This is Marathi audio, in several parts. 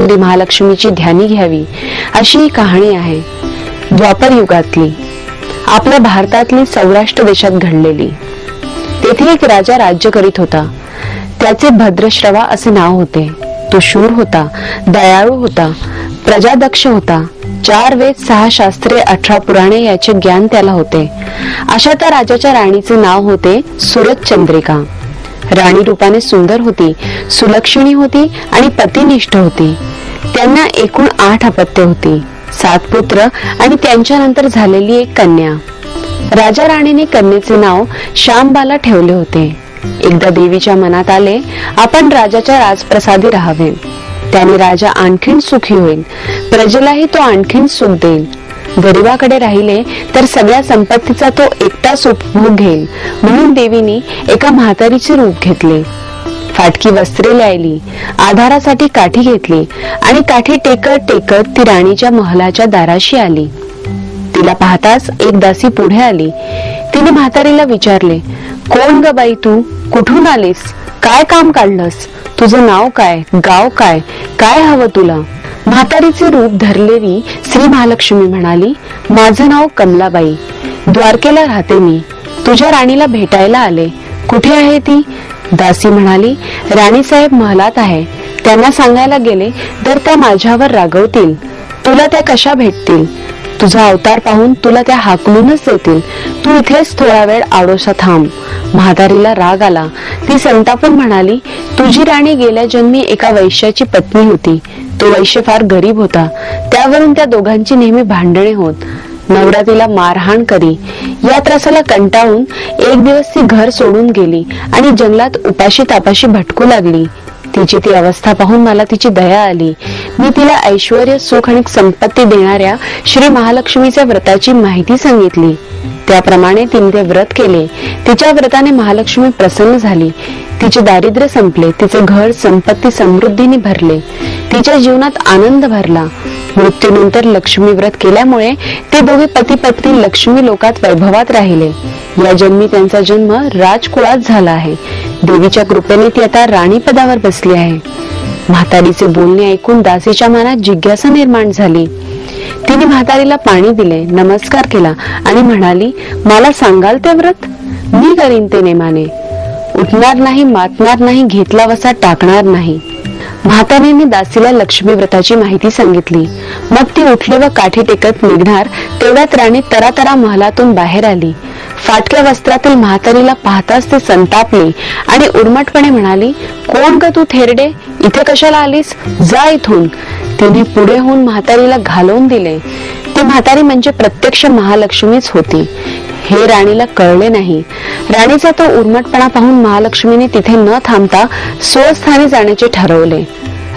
श्री महालक्ष्मीची ध्यानी घ्यावी अशी ही कहाणी आहे. द्वापर युगातली, आपल्या भारतातली सौराष्ट्र देशात घडलेली. तेथे एक राजा राज्य करीत होता. त्याचे भद्रश्रवा असे नाव होते. तो शूर होता, दयाळू होता, प्रजादक्ष होता. 4 वेद, 6 शास्त्रे, 18 पुराणे याचे ज्ञान त्याला होते. अशा त्या राजाच्या राणीचे नाव होते सुरतचंद्रिका. राणी रूपाने सुंदर होती, सुलक्षणी होती आणि पतिनिष्ठ होती. त्यांना एकूण 8 अपत्ये होती, 7 पुत्र आणि त्यांच्यानंतर झालेली एक कन्या. राजा राणीने कन्येचे नाव श्यामबाला ठेवले होते. एकदा देवीच्या मनात आले, आपण राजाच्या राजप्रसादी राहावे. त्याने राजा आणखीन सुखी होईल, प्रजेलाही तो आणखीन सुख देईल. गरिबाकडे राहिले तर सगळ्या संपत्तीचा तो एकटाच उपभोग घेईल, म्हणून देवीने एका म्हातारीचे रूप घेतले. फाटकी वस्त्रे ल्यायली, आधारासाठी काठी घेतली आणि काठी टेकत टेकत ती राणीच्या महलाच्या दाराशी आली. तिला पाहताच एक दासी पुढे आली. तिने म्हातारीला विचारले, कोण ग बाई तू? कुठून आलीस? काय काम काढलंस? तुझं नाव काय? गाव काय? काय हवं तुला? म्हातारीचे रूप धरलेली श्री महालक्ष्मी म्हणाली, माझं नाव कमलाबाई, द्वारकेला राहते मी. तुझ्या राणीला भेटायला आले. कुठे आहे ती? दासी म्हणाली, राणीसाहेब महलात आहे. त्यांना सांगायला गेले तर त्या माझ्यावर रागवतील. तुला त्या कशा भेटतील? तुझा अवतार पाहून तुला त्या हाकलूनच देतील. तू इथेच थोडा वेळ आडोसा थांब. म्हातारीला राग आला. ती संतापून म्हणाली, तुझी राणी गेल्या जन्मी एका वैश्याची पत्नी होती. तो वैश्य फार गरीब होता. त्यावरून त्या दोघांची नेहमी भांडणे होत. नवरा तिला मारहाण करी. या त्रासाला कंटाळून एक दिवस ती घर सोडून गेली आणि जंगलात उपाशी तापाशी भटकू लागली. तिची ती अवस्था पाहून मला तिची दया आली. मी तिला ऐश्वर्य, सुख आणि संपत्ती देणाऱ्या श्री महालक्ष्मीच्या व्रताची माहिती सांगितली. त्याप्रमाणे तिने ते व्रत केले. तिच्या व्रताने महालक्ष्मी प्रसन्न झाली. तिचे दारिद्र्य संपले. तिचे घर संपत्ती समृद्धीने भरले. तिच्या जीवनात आनंद भरला. मृत्यूनंतर लक्ष्मी व्रत केल्यामुळे ते दोघे पती पत्नी लक्ष्मी लोकात वैभवात राहिले. या जन्मी त्यांचा जन्म राजकुळात झाला आहे. देवीच्या कृपेने ती आता राणी पदावर बसली आहे. म्हातारीचे बोलणे ऐकून दासीच्या मनात जिज्ञासा निर्माण झाली. तिने म्हातारीला पाणी दिले, नमस्कार केला आणि म्हणाली, मला सांगाल ते व्रत? मी करीन ते नेमाने. उठणार नाही, मातणार नाही, घेतला वसा टाकणार नाही. म्हातारीने दासीला लक्ष्मी व्रताची माहिती सांगितली. मग ती उठली व काठी टेकत निघणार तेवढ्यात राणी तरातरा महलातून बाहेर आली. फाटक्या वस्त्रातील म्हातारीला पाहताच ते संतापली आणि उर्मटपणे म्हणाली, कोण ग तू थेरडे? इथे कशाला आलीस? जा इथून. तिने पुढे होऊन म्हातारीला घालवून दिले. ती म्हातारी म्हणजे प्रत्यक्ष महालक्ष्मीच होती. हे राणीला कळले नाही. राणीचा तो उर्मटपणा पाहून महालक्ष्मीने तिथे न थांबता स्वस्थानी जाण्याचे ठरवले.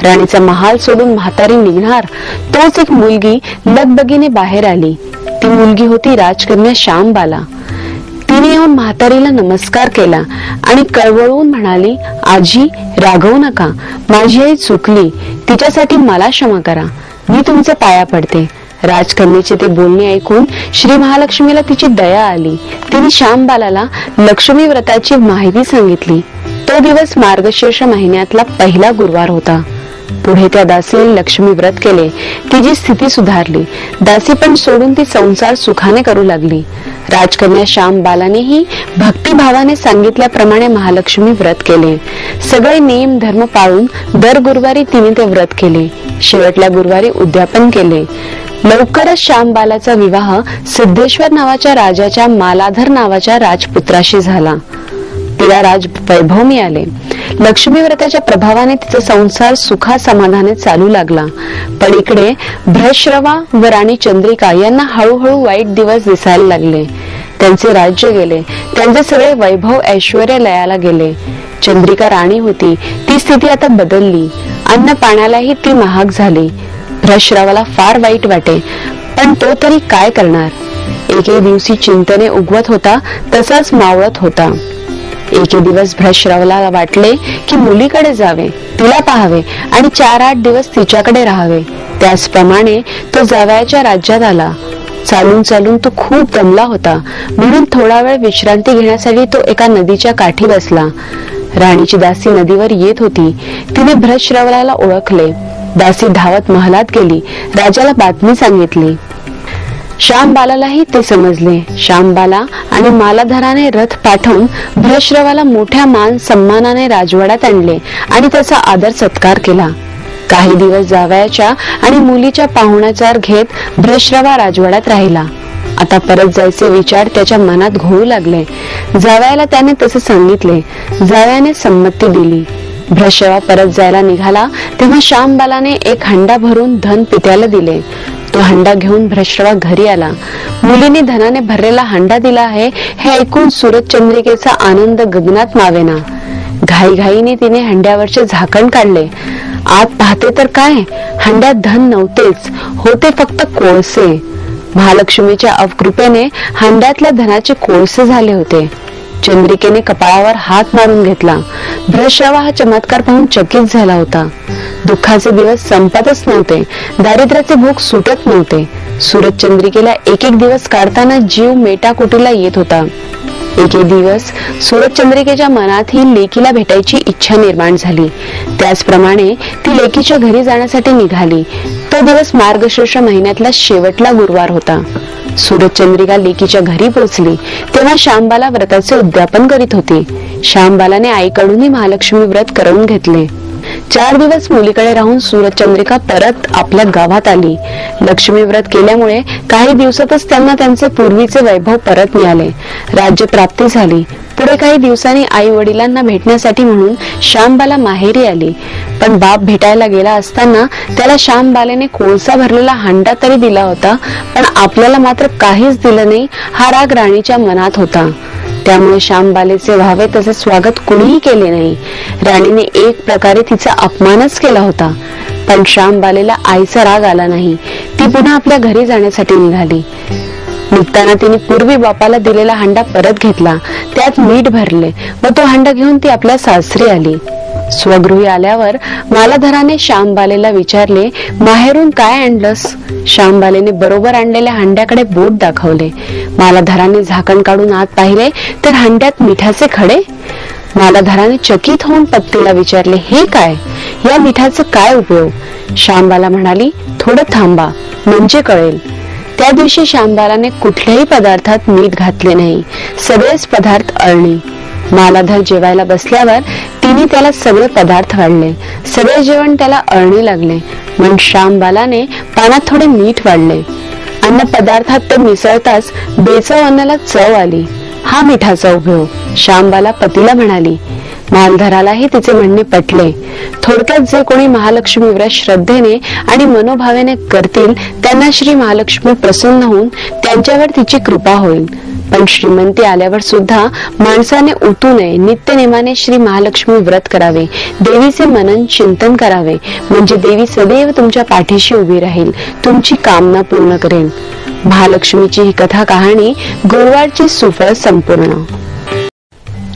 राणीचा महाल सोडून म्हातारी निघणार तोच एक मुलगी लगबगीने बाहेर आली. ती मुलगी होती राजकन्या श्यामबाला. तिने येऊन म्हातारीला नमस्कार केला आणि कळवळून म्हणाली, आजी रागवू नका. माझी आई चुकली. तिच्यासाठी मला क्षमा करा. मी तुमचे पाया पडते. राजकन्येचे ते बोलणे ऐकून श्री महालक्ष्मीला तिची दया आली. तिने श्यामबालाला लक्ष्मी व्रताची माहिती सांगितली. तो दिवस मार्गशीर्ष महिन्यातला पहिला गुरुवार होता. पुढे त्या दासीने लक्ष्मी व्रत केले. तिची स्थिती सुधारली. दासी पण सोडून ती संसार सुखाने करू लागली. राजकन्या श्यामबालानेही भक्तिभावाने सांगितल्याप्रमाणे महालक्ष्मी व्रत केले. सगळे नियम धर्म पाळून दर गुरुवारी तिने ते व्रत केले. शेवटल्या गुरुवारी उद्यापन केले. लवकरच श्यामबालाचा विवाह सिद्धेश्वर नावाच्या राजाच्या मालाधर नावाच्या राजपुत्राशी झाला. तिला राज वैभव मिळाले. लक्ष्मी व्रताच्या प्रभावाने तिचा संसार सुखा समाधाने चालू लागला. पण इकडे भ्रश्रवा व राणी चंद्रिका यांना हळूहळू वाईट दिवस दिसायला लागले. त्यांचे राज्य गेले. त्यांचे सगळे वैभव ऐश्वर्य लयाला गेले. चंद्रिका राणी होती, ती स्थिती आता बदलली. अन्न पाण्यालाही ती महाग झाली. भ्रश्रवाला फार वाईट वाटे, पण तो तरी काय करणार. एके दिवशी चिंतने उगवत होता तसाच मावळत होता. एके दिवस भ्रश्रवाला वाटले की मुलीकडे जावे, तिला पाहावे आणि 4-8 दिवस तिच्याकडे राहावे. त्याचप्रमाणे तो जावयाच्या राज्यात आला. चालून चालून तो खूप दमला होता, म्हणून थोडा वेळ विश्रांती घेण्यासाठी तो एका नदीच्या काठी बसला. राणीची दासी नदीवर येत होती. तिने भ्रश्रवाला ओळखले. दासी धावत महालात गेली, राजाला बातमी सांगितली. श्यामबालालाही ते समजले. श्यामबाला आणि मालाधराने रथ पाठवून भ्रश्रवाला मोठ्या मान सन्मानाने राजवाड्यात आणले आणि त्याचा आदर सत्कार केला. काही दिवस जावयाच्या आणि मुलीच्या पाहुणाचार घेत भ्रश्रवा राजवाड्यात राहिला. आता परत जायचे विचार त्याच्या मनात घोळू लागले. जावयाला त्याने तसे सांगितले. जावयाने संमती दिली. भ्रश्रवा परत जायला निघाला तेव्हा श्यामबालाने एक हंडा भरून धन पित्याला दिले. तो हंडा घेऊन भ्रश्रवा घरी आला. मुलीने धनाने भरलेला हंडा दिला आहे हे ऐकून सूरजचंद्रिकेचा आनंद गगनात मावेना. घाईघाईने तिने हंड्यावरचे झाकण काढले. आत पाहते तर काय, हंड्यात धन नव्हतेच, होते फक्त कोळसे. महालक्ष्मीच्या अवकृपेने हंड्यातल्या धनाचे कोळसे झाले होते. चंद्रिकेने कपाळावर हात मारून घेतला. भ्रश्रवा हा चमत्कार पाहून चकित झाला होता. दुःखाचे दिवस संपतच नव्हते, दारिद्र्याचे भोग सुटत नव्हते. सूरजचंद्रिकेला एक एक दिवस काढताना जीव मेटाकुटीला येत होता. एक दिवस सूरजचंद्रिकेच्या मनात ही लेकीला भेटायची इच्छा निर्माण झाली. त्याचप्रमाणे ती लेकीच्या घरी जाण्यासाठी निघाली. तो दिवस मार्गशीर्ष महिन्यातला शेवटला गुरुवार होता. सूरजचंद्रिका लेकीच्या घरी पोहोचली तेव्हा श्यामबाला व्रताचे उद्यापन करीत होती. श्यामबालाने आईकडूनही महालक्ष्मी व्रत करवून घेतले. 4 दिवस मुलीकडे राहून सूरजचंद्रिका परत आपल्या गावात आली. लक्ष्मी व्रत केल्यामुळे काही दिवसातच त्यांना त्यांचे पूर्वीचे वैभव परत मिळाले. राज्य प्राप्ती झाली. पुढे काही दिवसांनी आई वडिलांना भेटण्यासाठी म्हणून श्यामबाला माहेरी आली. पण बाप भेटायला गेला असताना त्याला श्यामबालेने कोळसा भरलेला हंडा तरी दिला होता, पण आपल्याला मात्र काहीच दिलं नाही हा राग राणीच्या मनात होता. त्यामुळे श्यामबालेचे व्हावे तसे स्वागत कुणीही केले नाही. राणीने एक प्रकारे तिचा अपमानच केला होता. पण श्यामबालेला आईचा राग आला नाही. ती पुन्हा आपल्या घरी जाण्यासाठी निघाली. निघताना तिने पूर्वी बापाला दिलेला हंडा परत घेतला. त्यात मीठ भरले व तो हंडा घेऊन ती आपल्या सासरी आली. स्वगृही आल्यावर मालाधराने श्यामबालेला विचारले, माहेरून काय आणलंस? श्यामबालेने बरोबर आणलेल्या हंड्याकडे बोट दाखवले. मालाधराने झाकण काढून आत पाहिले तर हंड्यात मिठाचे खडे. मालाधराने चकित होऊन पत्नीला विचारले, हे काय? या मिठाचा काय उपयोग? श्यामबाला म्हणाली, थोडं थांबा म्हणजे कळेल. त्या दिवशी श्यामबालाने कुठल्याही पदार्थात मीठ घातले नाही. सगळेच पदार्थ अळणी. मालाधर जेवायला बसल्यावर तिने त्याला सगळे पदार्थ वाढले. सगळे जेवण त्याला अळणी लागले. मग श्यामबालाने पानात थोडे मीठ वाढले. अन्न पदार्थात ते मिसळताच बेचव अन्नाला चव आली. हा मिठाचा उपयोग. श्यामबाला पतीला म्हणाली. मालधरालाही तिचे म्हणणे पटले. थोडक्यात जे कोणी महालक्ष्मी व्रत श्रद्धेने आणि मनोभावेने करतील त्यांना श्री महालक्ष्मी प्रसन्न होऊन त्यांच्यावर तिची कृपा होईल. पण श्रीमंती आल्यावर सुद्धा माणसाने उतू नये. नित्यनेमाने श्री महालक्ष्मी व्रत करावे. देवीचे मनन चिंतन करावे. म्हणजे देवी सदैव तुमच्या पाठीशी उभी राहील, तुमची कामना पूर्ण करेल. महालक्ष्मीची ही कथा कहाणी गुरुवारची सुफळ संपूर्ण.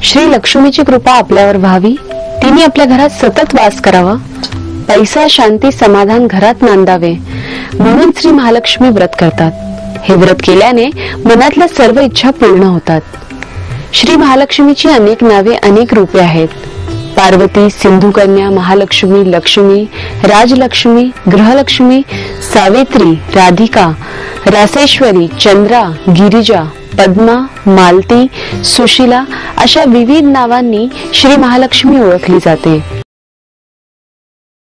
श्री लक्ष्मीची कृपा आपल्यावर व्हावी. तिने आपल्या घरात सतत वास करावा. पैसा, शांती, समाधान घरात नांदावे म्हणून श्री महालक्ष्मी व्रत करतात. हे व्रत केल्याने मनातल्या सर्व इच्छा पूर्ण होतात. श्री महालक्ष्मीची अनेक नावे, अनेक रूपे आहेत. पार्वती, सिंधुकन्या, महालक्ष्मी, लक्ष्मी, राजलक्ष्मी, ग्रहलक्ष्मी, सावित्री, राधिका, रासेश्वरी, चंद्रा, गिरिजा, पद्मा, मालती, सुशीला अशा विविध नावांनी श्री महालक्ष्मी ओळखली जाते.